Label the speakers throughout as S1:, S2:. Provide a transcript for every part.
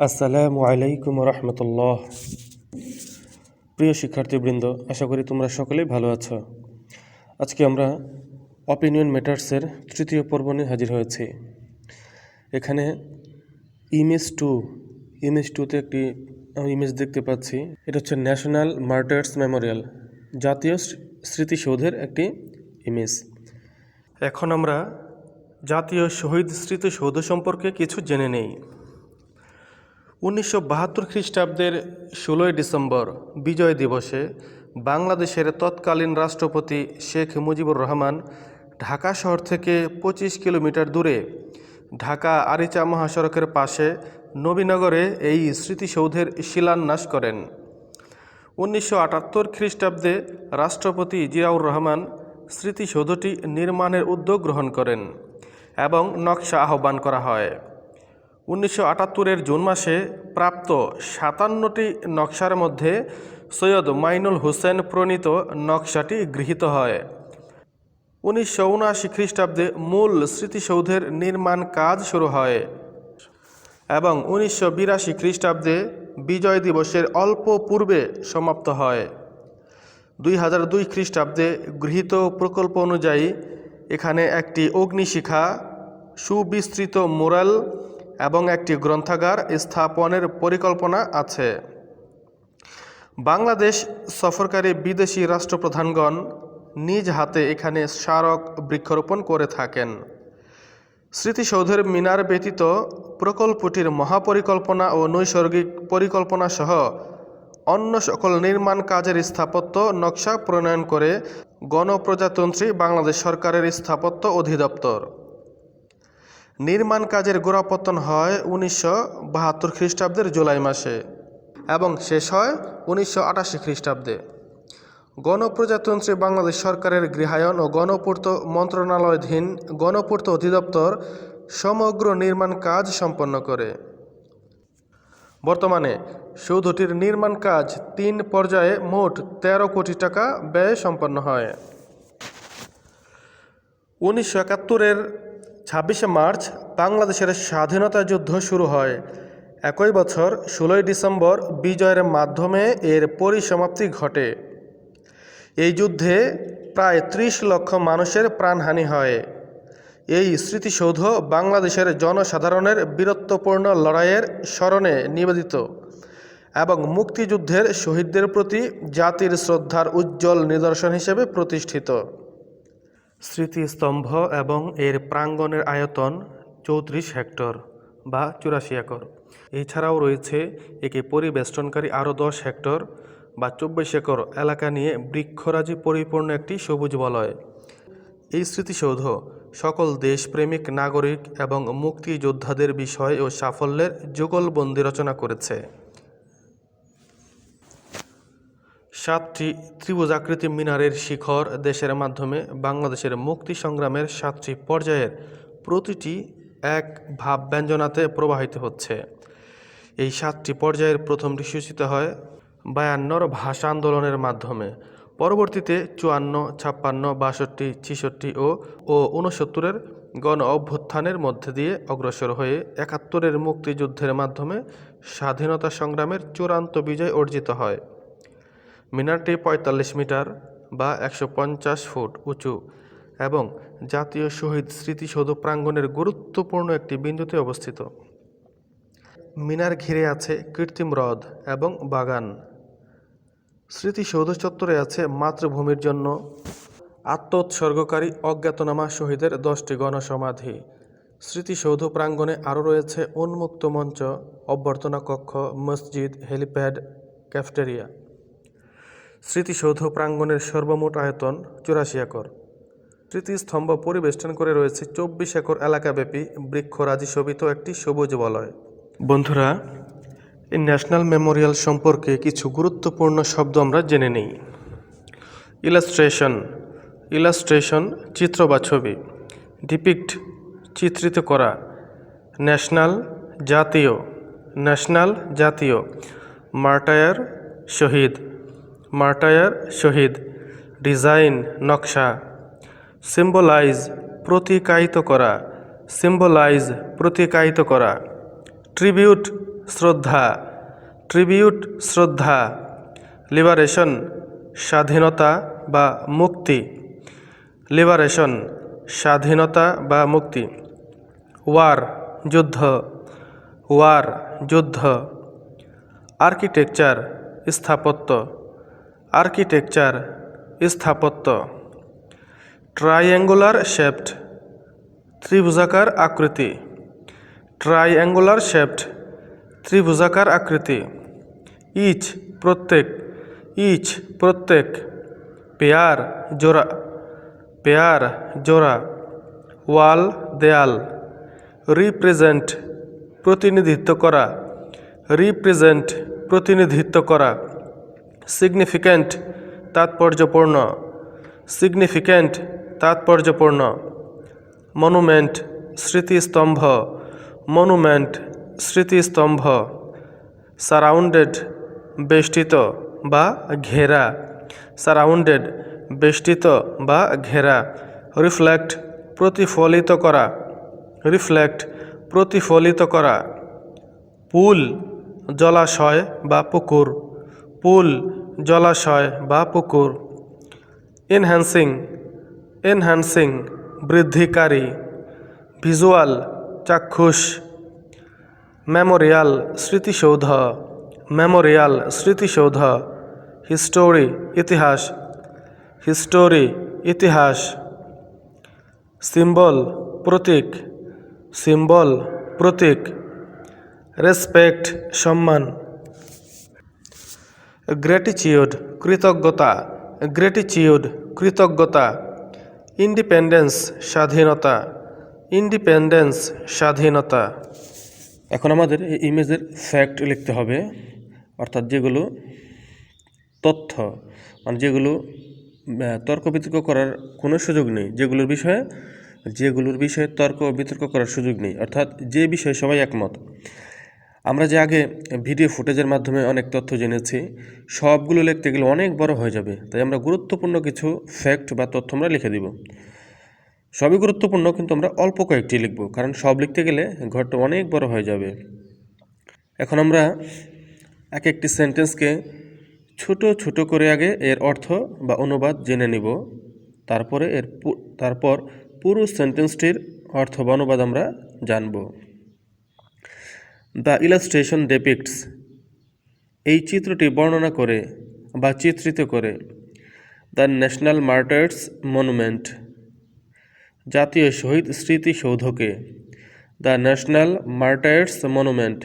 S1: আসসালামু আলাইকুম রহমতুল্লাহ। প্রিয় শিক্ষার্থীবৃন্দ, আশা করি তোমরা সকলেই ভালো আছো। আজকে আমরা অপিনিয়ন ম্যাটার্সের তৃতীয় পর্ব নিয়ে হাজির হয়েছি। এখানে ইমেজ টুতে একটি ইমেজ দেখতে পাচ্ছি। এটা হচ্ছে ন্যাশনাল মার্টার্স মেমোরিয়াল, জাতীয় স্মৃতিসৌধের একটি ইমেজ। এখন আমরা জাতীয় শহীদ স্মৃতিসৌধ সম্পর্কে কিছু জেনে নেই। 1972 খ্রিস্টাব্দের 16 ডিসেম্বর বিজয় দিবসে বাংলাদেশের তৎকালীন রাষ্ট্রপতি শেখ মুজিবুর রহমান ঢাকা শহর থেকে 25 কিলোমিটার দূরে ঢাকা আরিচা মহাসড়কের পাশে নবীনগরে এই স্মৃতিসৌধের শিলান্যাস করেন। 1978 খ্রিস্টাব্দে রাষ্ট্রপতি জিয়াউর রহমান স্মৃতিসৌধটি নির্মাণের উদ্যোগ গ্রহণ করেন এবং নকশা আহ্বান করা হয়। 1978 জুন মাসে প্রাপ্ত 57টি নকশার মধ্যে সৈয়দ মাইনুল হোসেন প্রণীত নকশাটি গৃহীত হয়। 1979 খ্রিস্টাব্দে মূল স্মৃতিসৌধের নির্মাণ কাজ শুরু হয় এবং 1982 খ্রিস্টাব্দে বিজয় দিবসের অল্প পূর্বে সমাপ্ত হয়। 2002 খ্রিস্টাব্দে গৃহীত প্রকল্প অনুযায়ী এখানে একটি অগ্নিশিখা, সুবিস্তৃত মুরাল এবং একটি গ্রন্থাগার স্থাপনের পরিকল্পনা আছে। বাংলাদেশ সফরকারী বিদেশি রাষ্ট্রপ্রধানগণ নিজ হাতে এখানে স্মারক বৃক্ষরোপণ করে থাকেন। স্মৃতিসৌধের মিনার ব্যতীত প্রকল্পটির মহাপরিকল্পনা ও নৈসর্গিক পরিকল্পনা সহ অন্য সকল নির্মাণ কাজের স্থাপত্য নকশা প্রণয়ন করে গণপ্রজাতন্ত্রী বাংলাদেশ সরকারের স্থাপত্য অধিদপ্তর। নির্মাণ কাজের গোড়াপত্তন হয় 1972 খ্রিস্টাব্দের জুলাই মাসে এবং শেষ হয় 1988 খ্রিস্টাব্দে। গণপ্রজাতন্ত্রী বাংলাদেশ সরকারের গৃহায়ন ও গণপূর্ত মন্ত্রণালয়াধীন গণপূর্ত অধিদপ্তর সমগ্র নির্মাণ কাজ সম্পন্ন করে। বর্তমানে সৌধটির নির্মাণ কাজ 3 পর্যায়ে মোট 13 কোটি টাকা ব্যয়ে সম্পন্ন হয়। 1971 26শে মার্চ বাংলাদেশের স্বাধীনতা যুদ্ধ শুরু হয়। একই বছর 16 ডিসেম্বর বিজয়ের মাধ্যমে এর পরিসমাপ্তি ঘটে। এই যুদ্ধে প্রায় 30 লক্ষ মানুষের প্রাণহানি হয়। এই স্মৃতিসৌধ বাংলাদেশের জনসাধারণের বীরত্বপূর্ণ লড়াইয়ের স্মরণে নিবেদিত এবং মুক্তিযুদ্ধের শহীদদের প্রতি জাতির শ্রদ্ধার উজ্জ্বল নিদর্শন হিসেবে প্রতিষ্ঠিত। স্মৃতিস্তম্ভ এবং এর প্রাঙ্গণের আয়তন 34 হেক্টর বা 84 একর। এছাড়াও রয়েছে একে পরিবেষ্টনকারী আরও 10 হেক্টর বা 24 একর এলাকা নিয়ে বৃক্ষরাজি পরিপূর্ণ একটি সবুজ বলয়। এই স্মৃতিসৌধ সকল দেশপ্রেমিক নাগরিক এবং মুক্তিযোদ্ধাদের বিষয় ও সাফল্যের যুগলবন্দি রচনা করেছে। 7টি ত্রিভুজাকৃতি মিনারের শিখর দেশের মাধ্যমে বাংলাদেশের মুক্তি সংগ্রামের 7টি পর্যায়ের প্রতিটি এক ভাবব্যঞ্জনাতে প্রবাহিত হচ্ছে। এই 7টি পর্যায়ের প্রথমটি সূচিত হয় 52 ভাষা আন্দোলনের মাধ্যমে। পরবর্তীতে 54, 56, 62, 66 ও 69 গণ অভ্যুত্থানের মধ্যে দিয়ে অগ্রসর হয়ে 71 মুক্তিযুদ্ধের মাধ্যমে স্বাধীনতা সংগ্রামের চূড়ান্ত বিজয় অর্জিত হয়। মিনারটি 45 মিটার বা 150 ফুট উঁচু এবং জাতীয় শহীদ স্মৃতিসৌধ প্রাঙ্গণের গুরুত্বপূর্ণ একটি বিন্দুতে অবস্থিত। মিনার ঘিরে আছে কৃত্রিম হ্রদ এবং বাগান। স্মৃতিসৌধ চত্বরে আছে মাতৃভূমির জন্য আত্মোৎসর্গকারী অজ্ঞাতনামা শহীদের 10টি গণসমাধি। স্মৃতিসৌধ প্রাঙ্গণে আরও রয়েছে উন্মুক্ত মঞ্চ, অভ্যর্থনা কক্ষ, মসজিদ, হেলিপ্যাড, ক্যাফেটেরিয়া। স্মৃতিসৌধ প্রাঙ্গণের সর্বমোট আয়তন 84 একর। স্মৃতিস্তম্ভ পরিবেষ্টন করে রয়েছে 24 একর এলাকাব্যাপী বৃক্ষরাজি শোভিত একটি সবুজ বলয়। বন্ধুরা, এই ন্যাশনাল মেমোরিয়াল সম্পর্কে কিছু গুরুত্বপূর্ণ শব্দ আমরা জেনে নিই। ইলাস্ট্রেশন চিত্র বা ছবি। ডিপিক্ট চিত্রিত করা। ন্যাশনাল জাতীয়। মার্টায়ার শহীদ। ডিজাইন নকশা। সিম্বলাইজ প্রতীকায়িত করা। ট্রিবিউট শ্রদ্ধা, ট্রিবিউট শ্রদ্ধা, লিবারেশন স্বাধীনতা বা মুক্তি, লিবারেশন স্বাধীনতা বা মুক্তি, ওয়ার যুদ্ধ, ওয়ার যুদ্ধ, আর্কিটেকচার স্থাপত্য, আর্কিটেকচার স্থাপত্য, ট্রাইঅ্যাঙ্গুলার শেপড ত্রিভুজাকার আকৃতি, ট্রাইঅ্যাঙ্গুলার শেপড ত্রিভুজাকার আকৃতি, ইচ প্রত্যেক, ইচ প্রত্যেক, পেয়ার জোড়া, পেয়ার জোড়া, ওয়াল দেয়াল, রিপ্রেজেন্ট প্রতিনিধিত্ব করা, রিপ্রেজেন্ট প্রতিনিধিত্ব করা, সিগনিফিক্যান্ট তাৎপর্যপূর্ণ, সিগনিফিক্যান্ট তাৎপর্যপূর্ণ, মনুমেন্ট স্মৃতিস্তম্ভ, মনুমেন্ট স্মৃতিস্তম্ভ, সারাউন্ডেড বেষ্টিত বা ঘেরা, সারাউন্ডেড বেষ্টিত বা ঘেরা, রিফ্লেক্ট প্রতিফলিত করা, রিফ্লেক্ট প্রতিফলিত করা, পুল জলাশয় বা পুকুর, পুল জলাশয় বা পুকুর, এনহ্যান্সিং, এনহ্যান্সিং বৃদ্ধিকারী, ভিজুয়াল চাক্ষুষ, মেমোরিয়াল স্মৃতিসৌধ, মেমোরিয়াল স্মৃতিসৌধ, হিস্টোরি ইতিহাস, হিস্টোরি ইতিহাস, সিম্বল প্রতীক, সিম্বল প্রতীক, রেসপেক্ট সম্মান, গ্র্যাটিচিউড কৃতজ্ঞতা, গ্র্যাটিচিউড কৃতজ্ঞতা, ইন্ডিপেন্ডেন্স স্বাধীনতা, ইন্ডিপেন্ডেন্স স্বাধীনতা। এখন আমাদের এই ইমেজের ফ্যাক্ট লিখতে হবে, অর্থাৎ যেগুলো তথ্য, মানে যেগুলো তর্ক বিতর্ক করার কোনো সুযোগ নেই, যেগুলোর বিষয়ে তর্ক বিতর্ক করার সুযোগ নেই, অর্থাৎ যে বিষয়ে সবাই একমত। আমরা যে আগে ভিডিও ফুটেজের মাধ্যমে অনেক তথ্য জেনেছি, সবগুলো লিখতে গেলে অনেক বড় হয়ে যাবে, তাই আমরা গুরুত্বপূর্ণ কিছু ফ্যাক্ট বা তথ্য আমরা লিখে দিব। সবই গুরুত্বপূর্ণ, কিন্তু আমরা অল্প কয়েকটি লিখব, কারণ সব লিখতে গেলে ঘরটা অনেক বড় হয়ে যাবে। এখন আমরা এক একটি সেন্টেন্সকে ছোট ছোট করে আগে এর অর্থ বা অনুবাদ জেনে নিব, তারপর পুরো সেন্টেন্সটির অর্থ বা অনুবাদ আমরা জানব। দ্য ইলাস্ট্রেশন ডেপিক্টস, এই চিত্রটি বর্ণনা করে বা চিত্রিত করে, দ্য ন্যাশনাল মার্টার্স মনুমেন্ট, জাতীয় শহীদ স্মৃতিসৌধকে, দ্য ন্যাশনাল মার্টার্স মনুমেন্ট,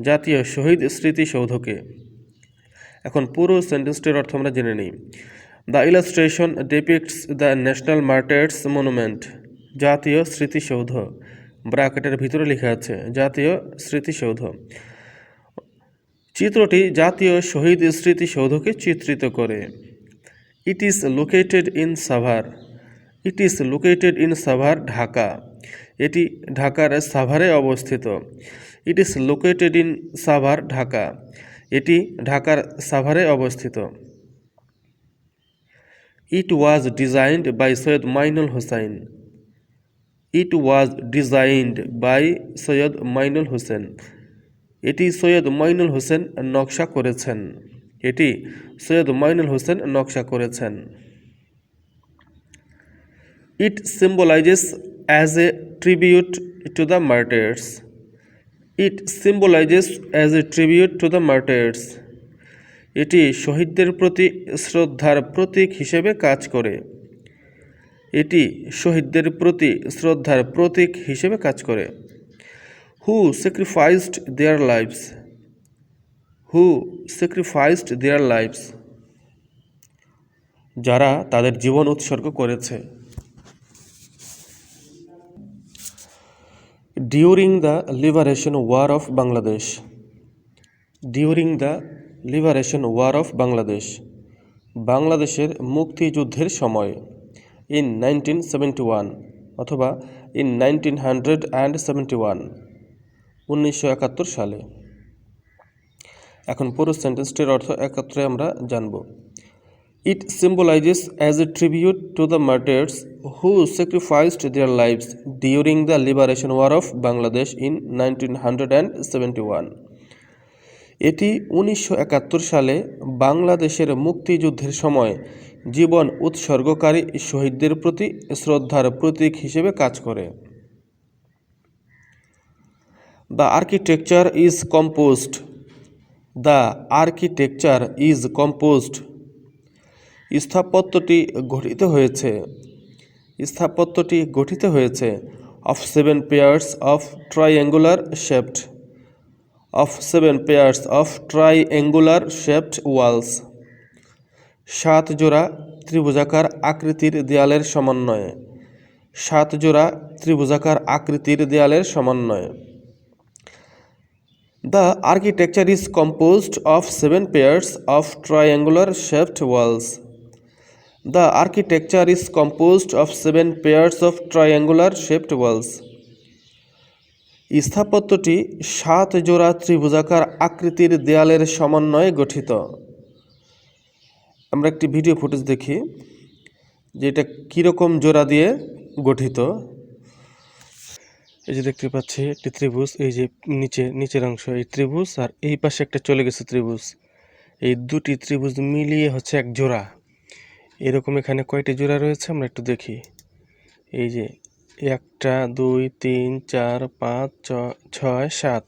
S1: জাতীয় শহীদ স্মৃতিসৌধকে। এখন পুরো সেন্টেন্সটির অর্থ আমরা জেনে নিই। The illustration ডেপিক্টস the national martyrs monument, জাতীয় স্মৃতিসৌধ, ব্র্যাকেটের ভিতরে লেখা আছে জাতীয় স্মৃতিসৌধ। চিত্রটি জাতীয় শহীদ স্মৃতিসৌধকে চিত্রিত করে। It is located in Savar, it is located in Savar, Dhaka, এটি ঢাকার সাভারে অবস্থিত। It is located in Savar, Dhaka, এটি ঢাকার সাভারে অবস্থিত। It was designed by Syed Mainul Hossain, it was designed by Syed Mainul Hossain, এটি সৈয়দ মাইনুল হোসেন নকশা করেছেন, এটি সৈয়দ মাইনুল হোসেন নকশা করেছেন। It symbolises as a tribute to the martyrs, it symbolises as a tribute to the martyrs, এটি শহীদদের প্রতি শ্রদ্ধার প্রতীক হিসেবে কাজ করে, এটি শহীদদের প্রতি শ্রদ্ধার প্রতীক হিসেবে কাজ করে। Who sacrificed their lives, who sacrificed their lives, যারা তাদের জীবন উৎসর্গ করেছে। During the liberation war of Bangladesh, during the liberation war of Bangladesh, বাংলাদেশের মুক্তিযুদ্ধের সময়। ইন 1971 অথবা ইন 1971, 1971 সালে। এখন পুরো সেন্টেন্সটির অর্থ একত্রে আমরা জানব। It symbolises as a tribute to the martyrs who sacrificed their lives during the liberation war of Bangladesh in 1971. এটি 1971 সালে বাংলাদেশের মুক্তিযুদ্ধের সময় জীবন উৎসর্গকারী শহীদদের প্রতি শ্রদ্ধার প্রতীক হিসেবে কাজ করে। The architecture is composed. The architecture is composed. স্থাপত্যটি গঠিত হয়েছে of 7 pairs of triangular shaped walls, 7 জোড়া ত্রিভুজাকার আকৃতির দেয়ালের সমন্বয়ে। The architecture is composed of 7 pairs of triangular shaped walls. The architecture is composed of 7 pairs of triangular shaped walls. স্থাপত্যটি 7 জোড়া ত্রিভুজাকার আকৃতির দেয়ালের সমন্বয়ে গঠিত। আমরা একটি ভিডিও ফুটেজ দেখি যে এটা কীরকম জোড়া দিয়ে গঠিত। এই যে দেখতে পাচ্ছি একটি ত্রিভুজ, এই যে নিচের অংশ এই ত্রিভুজ, আর এই পাশে একটা চলে গেছে ত্রিভুজ। এই দুটি ত্রিভুজ মিলিয়ে হচ্ছে এক জোড়া। এরকম এখানে কয়টি জোড়া রয়েছে আমরা একটু দেখি। এই যে 1 2 3 4 5 6 7,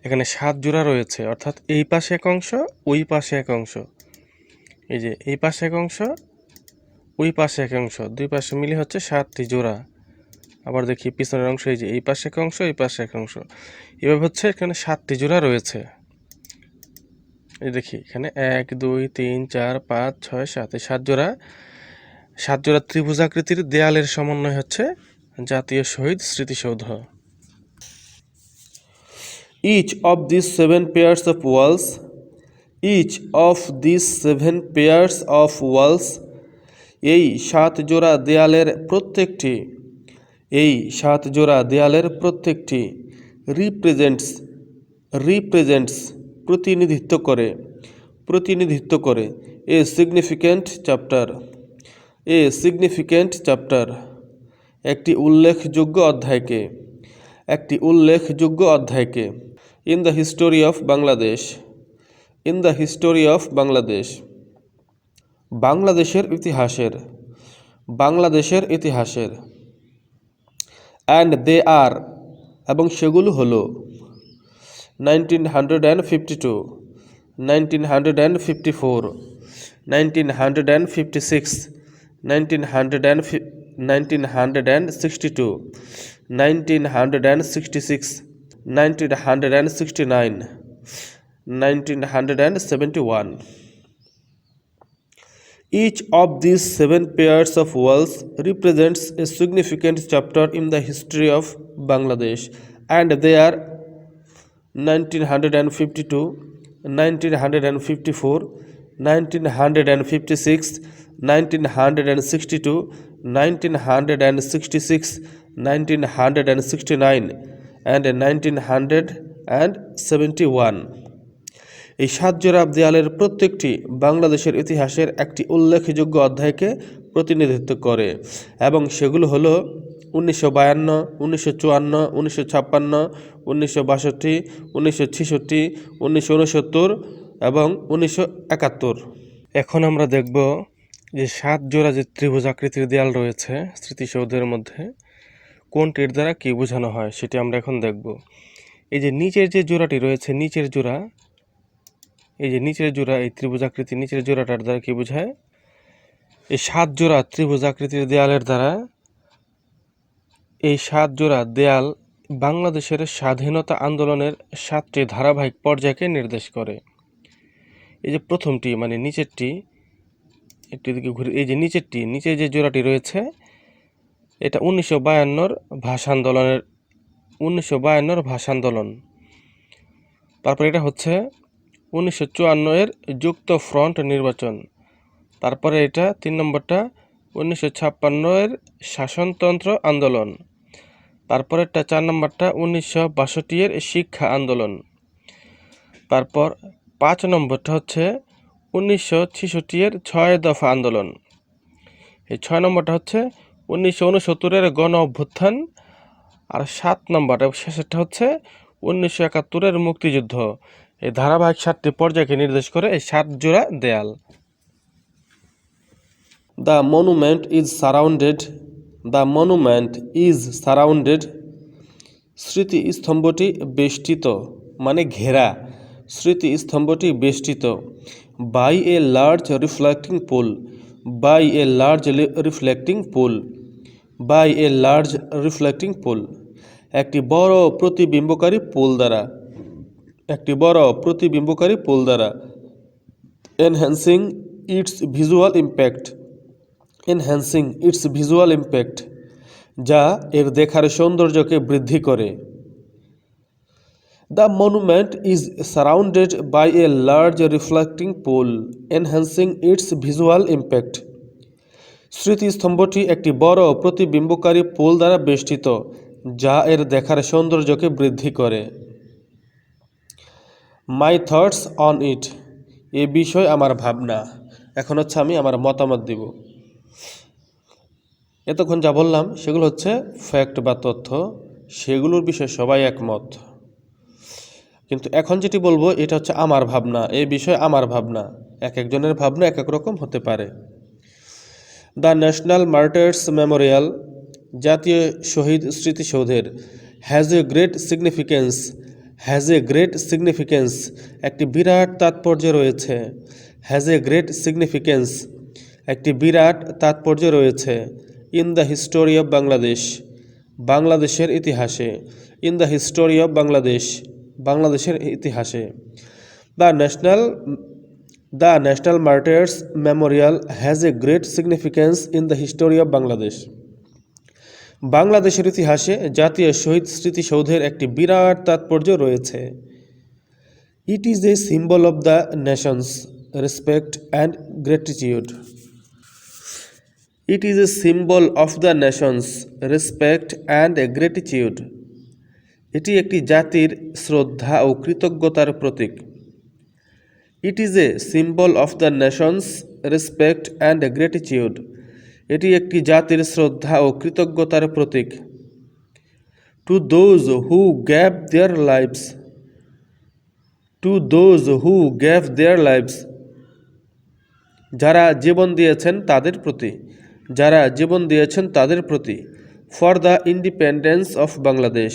S1: এখানে 7 জোড়া রয়েছে, অর্থাৎ এই পাশে এক অংশ, ওই পাশে এক অংশ। এই যে এই পাশে এক অংশ, ওই পাশে এক অংশ, দুই পাশে মিলে হচ্ছে 7টি জোড়া। আবার দেখি পিছনের অংশ, এই যে এই পাশে এক অংশ, এই পাশে এক অংশ, এভাবে হচ্ছে এখানে 7টি জোড়া রয়েছে। এই দেখি এখানে 1 2 3 4 5 6 7, এই 7 জোড়া ত্রিভুজাকৃতির দেয়ালের সমন্বয় হচ্ছে জাতীয় শহীদ স্মৃতিসৌধ। Each of these 7 pairs of walls, এই 7 জোড়া দেয়ালের প্রত্যেকটি represents প্রতিনিধিত্ব করে a significant chapter, একটি উল্লেখযোগ্য অধ্যায়কে in the history of Bangladesh, বাংলাদেশের ইতিহাসের and they are, এবং সেগুলো হলো 1952, 1954, 1956, 1962, 1966, 1969, 1971. Each of these 7 pairs of walls represents a significant chapter in the history of Bangladesh, and they are 1952, 1954, 1956, 1962, 1966, 1969, and 1971. এই 7 জোড়া দেয়ালের প্রত্যেকটি বাংলাদেশের ইতিহাসের একটি উল্লেখযোগ্য অধ্যায়কে প্রতিনিধিত্ব করে, এবং সেগুলো হলো 1952, 1954, 1956, 1962, 1966, 1969 এবং 1971। এখন আমরা দেখব যে 7 জোড়া যে ত্রিভুজ আকৃতির দেয়াল রয়েছে স্মৃতিসৌধের মধ্যে, কোনটির দ্বারা কী বোঝানো হয় সেটি আমরা এখন দেখব। এই যে নিচের যে জোড়াটি রয়েছে, এই ত্রিভুজ আকৃতির নিচের জোড়াটার দ্বারা কি বোঝায়? এই 7 জোড়া ত্রিভুজ আকৃতির দেয়ালের দ্বারা, এই 7 জোড়া দেয়াল বাংলাদেশের স্বাধীনতা আন্দোলনের 7টি ধারাবাহিক পর্যায়কে নির্দেশ করে। এই যে প্রথমটি মানে নিচেরটি, একটু দিকে ঘুরে, এই যে নিচে যে জোড়াটি রয়েছে এটা 1952 ভাষা আন্দোলন। তারপর এটা হচ্ছে 1954 এর যুক্ত ফ্রন্ট নির্বাচন। তারপরে এটা 3 নম্বরটা 1956 এর শাসনতন্ত্র আন্দোলন। তারপরেরটা 4 নম্বরটা 1962 এর শিক্ষা আন্দোলন। তারপর 5 নম্বরটা হচ্ছে 1966 এর 6 দফা আন্দোলন। এই 6 নম্বরটা হচ্ছে 1969 এর গণ অভ্যুত্থান। আর 7 নম্বরটা শেষেরটা হচ্ছে 1971 এর মুক্তিযুদ্ধ। এই ধারাবাহিক 7টি পর্যায়কে নির্দেশ করে এই 7 জোড়া দেয়াল। The monument is surrounded, the monument is surrounded, স্মৃতিস্তম্ভটি বেষ্টিত মানে ঘেরা, স্মৃতিস্তম্ভটি বেষ্টিত, by a large reflecting pool, by a large reflecting pool, by a large reflecting pool, একটি বড় প্রতিবিম্বকারী পুল দ্বারা, একটি বড় প্রতিবিম্বকারী পুল দ্বারা, enhancing its visual impact, enhancing its visual impact, যা এর দেখার সৌন্দর্যকে বৃদ্ধি করে। The monument is surrounded by a large reflecting pool, enhancing its visual impact. স্মৃতিস্তম্ভটি একটি বড় প্রতিবিম্বকারী পুল দ্বারা বেষ্টিত, যা এর দেখার সৌন্দর্যকে বৃদ্ধি করে। মাই থটস অন ইট, এ বিষয় আমার ভাবনা। এখন হচ্ছে আমি আমার মতামত দিব। এতক্ষণ যা বললাম সেগুলো হচ্ছে ফ্যাক্ট বা তথ্য, সেগুলোর বিষয়ে সবাই একমত। কিন্তু এখন যেটি বলবো এটা হচ্ছে আমার ভাবনা, এই বিষয়ে আমার ভাবনা। এক একজনের ভাবনা এক এক রকম হতে পারে। দ্য ন্যাশনাল মার্টার্স মেমোরিয়াল, জাতীয় শহীদ স্মৃতিসৌধের, has a great significance, has a great significance, একটি বিরাট তাৎপর্য রয়েছে, হ্যাজ এ গ্রেট সিগনিফিকেন্স, একটি বিরাট তাৎপর্য রয়েছে, in the history of Bangladesh, বাংলাদেশের ইতিহাসে, in the history of Bangladesh, বাংলাদেশের ইতিহাসে। The national martyrs memorial has a great significance in the history of Bangladesh, বাংলাদেশের ইতিহাসে জাতীয় শহীদ স্মৃতিসৌধের একটি বিরাট তাৎপর্য রয়েছে। It is a symbol of the nation's respect and gratitude, it is a symbol of the nation's respect and gratitude, এটি একটি জাতির শ্রদ্ধা ও কৃতজ্ঞতার প্রতীক। It is a symbol of the nation's respect and gratitude, এটি একটি জাতির শ্রদ্ধা ও কৃতজ্ঞতার প্রতীক। To those who gave their lives, to those who gave their lives, যারা জীবন দিয়েছেন তাদের প্রতি, যারা জীবন দিয়েছেন তাদের প্রতি। For the independence of Bangladesh,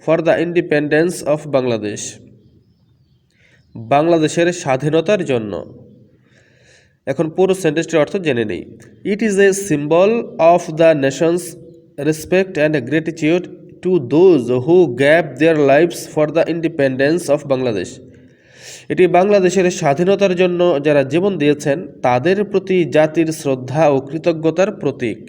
S1: for the independence of Bangladesh, বাংলাদেশের স্বাধীনতার জন্য। এখন পুরো সেন্টেন্সটির অর্থ জেনে নেই। ইট is a symbol of the nation's respect and gratitude two those who gave their lives for the independence of Bangladesh, এটি বাংলাদেশের স্বাধীনতার জন্য যারা জীবন দিয়েছেন তাদের প্রতি জাতির শ্রদ্ধা ও কৃতজ্ঞতার প্রতীক।